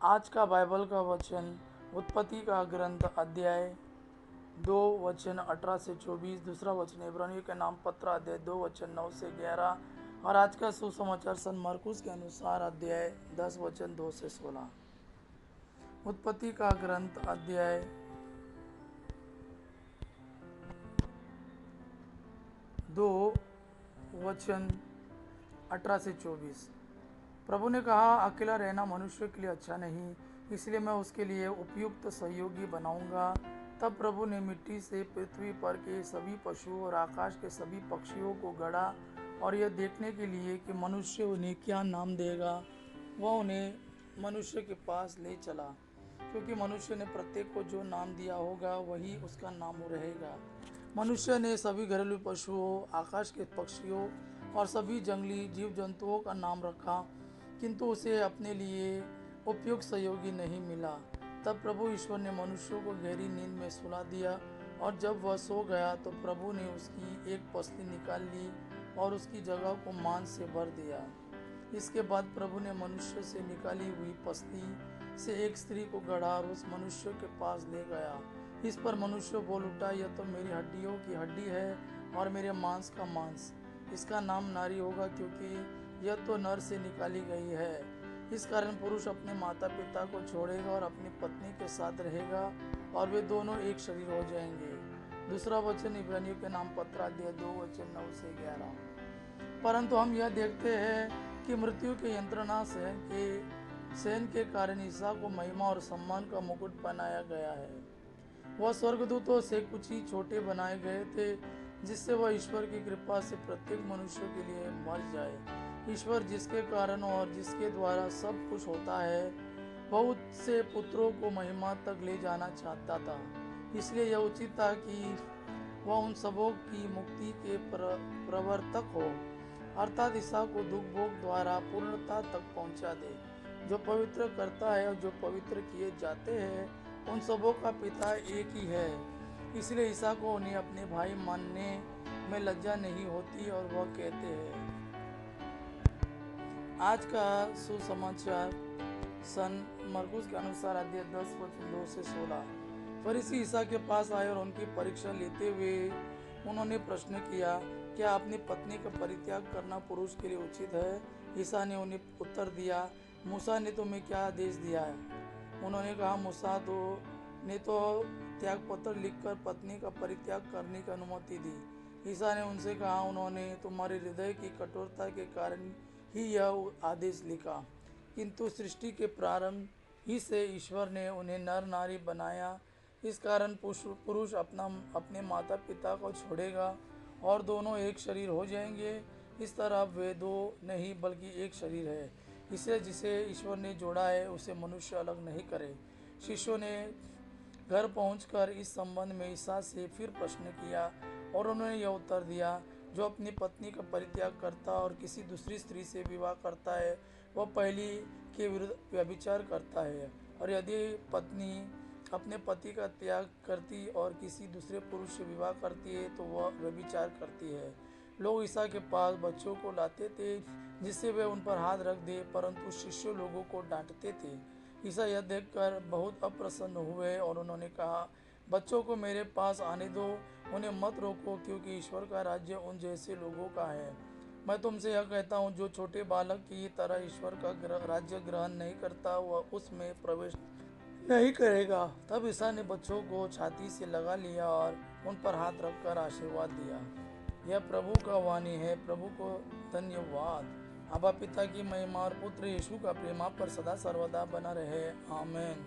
आज का बाइबल का वचन उत्पत्ति का ग्रंथ अध्याय 2 वचन 18 से 24, दूसरा वचन इब्रानियों के नाम पत्र अध्याय 2 वचन 9 से 11 और आज का सुसमाचार सन मरकुस के अनुसार अध्याय 10 वचन 2 से 16। उत्पत्ति का ग्रंथ अध्याय 2 वचन 18 से 24। प्रभु ने कहा, अकेला रहना मनुष्य के लिए अच्छा नहीं, इसलिए मैं उसके लिए उपयुक्त सहयोगी बनाऊंगा। तब प्रभु ने मिट्टी से पृथ्वी पर के सभी पशुओं और आकाश के सभी पक्षियों को गढ़ा और यह देखने के लिए कि मनुष्य उन्हें क्या नाम देगा, वह उन्हें मनुष्य के पास ले चला, क्योंकि मनुष्य ने प्रत्येक को जो नाम दिया होगा वही उसका नाम रहेगा। मनुष्य ने सभी घरेलू पशुओं, आकाश के पक्षियों और सभी जंगली जीव जंतुओं का नाम रखा, किंतु उसे अपने लिए उपयुक्त सहयोगी नहीं मिला। तब प्रभु ईश्वर ने मनुष्य को गहरी नींद में सुला दिया और जब वह सो गया तो प्रभु ने उसकी एक पसली निकाल ली और उसकी जगह को मांस से भर दिया। इसके बाद प्रभु ने मनुष्य से निकाली हुई पसली से एक स्त्री को गढ़ा और उस मनुष्य के पास ले गया। इस पर मनुष्य बोल उठा, यह तो मेरी हड्डियों की हड्डी है और मेरे मांस का मांस। इसका नाम नारी होगा, क्योंकि यह तो नर से निकाली गई है। इस कारण पुरुष अपने माता पिता को छोड़ेगा और अपनी पत्नी के साथ रहेगा और वे दोनों एक शरीर हो जाएंगे। दूसरा वचन इब्रानियों के नाम पत्र अध्याय 2 वचन 9 से 11। परंतु हम यह देखते हैं कि मृत्यु के यंत्रणा सहन के कारण ईसा को महिमा और सम्मान का मुकुट पहनाया गया है। वह स्वर्गदूतों से कुछ ही छोटे बनाए गए थे, जिससे वह ईश्वर की कृपा से प्रत्येक मनुष्य के लिए मर जाए। ईश्वर जिसके कारण और जिसके द्वारा सब कुछ होता है, बहुत से पुत्रों को महिमा तक ले जाना चाहता था। इसलिए यह उचित था कि वह उन सबों की मुक्ति के प्रवर्तक हो, अर्थात ईसा को दुख भोग द्वारा पूर्णता तक पहुंचा दे। जो पवित्र करता है और जो पवित्र किए जाते हैं, उन सबों का पिता एक ही है। इसलिए ईसा को उन्हें अपने भाई मानने में लज्जा नहीं होती और वह कहते हैं। आज का सुसमाचार सन मरकुस के अनुसार अध्याय 10 वचन 2 से 16। फरीसी ईसा के पास आए और उनकी परीक्षा लेते हुए उन्होंने प्रश्न किया, क्या अपनी पत्नी का परित्याग करना पुरुष के लिए उचित है? ईसा ने उन्हें उत्तर दिया, मूसा ने तुम्हें क्या आदेश दिया है? उन्होंने कहा, मूसा ने तो त्याग पत्र लिखकर पत्नी का परित्याग करने की अनुमति दी। ईसा ने उनसे कहा, उन्होंने तुम्हारे हृदय की कठोरता के कारण ही यह आदेश लिखा, किंतु सृष्टि के प्रारंभ ही से ईश्वर ने उन्हें नर नारी बनाया। इस कारण पुरुष अपने माता पिता को छोड़ेगा और दोनों एक शरीर हो जाएंगे। इस तरह वे दो नहीं बल्कि एक शरीर है। इसलिए जिसे ईश्वर ने जोड़ा है उसे मनुष्य अलग नहीं करे। शिष्यों ने घर पहुंचकर इस संबंध में ईसा से फिर प्रश्न किया और उन्होंने यह उत्तर दिया, जो अपनी पत्नी का परित्याग करता और किसी दूसरी स्त्री से विवाह करता है, वह पहली के विरुद्ध व्यभिचार करता है। और यदि पत्नी अपने पति का त्याग करती और किसी दूसरे पुरुष से विवाह करती है तो वह व्यभिचार करती है। लोग ईसा के पास बच्चों को लाते थे जिससे वे उन पर हाथ रख दे, परंतु शिष्य लोगों को डांटते थे। ईसा यह देखकर बहुत अप्रसन्न हुए और उन्होंने कहा, बच्चों को मेरे पास आने दो, उन्हें मत रोको, क्योंकि ईश्वर का राज्य उन जैसे लोगों का है। मैं तुमसे यह कहता हूँ, जो छोटे बालक की तरह ईश्वर का राज्य ग्रहण नहीं करता वह उसमें प्रवेश नहीं करेगा। तब ईसा ने बच्चों को छाती से लगा लिया और उन पर हाथ रखकर आशीर्वाद दिया। यह प्रभु का वाणी है। प्रभु को धन्यवाद। आबा पिता की महिमा और पुत्र यीशु का प्रेम आप पर सदा सर्वदा बना रहे। आमीन।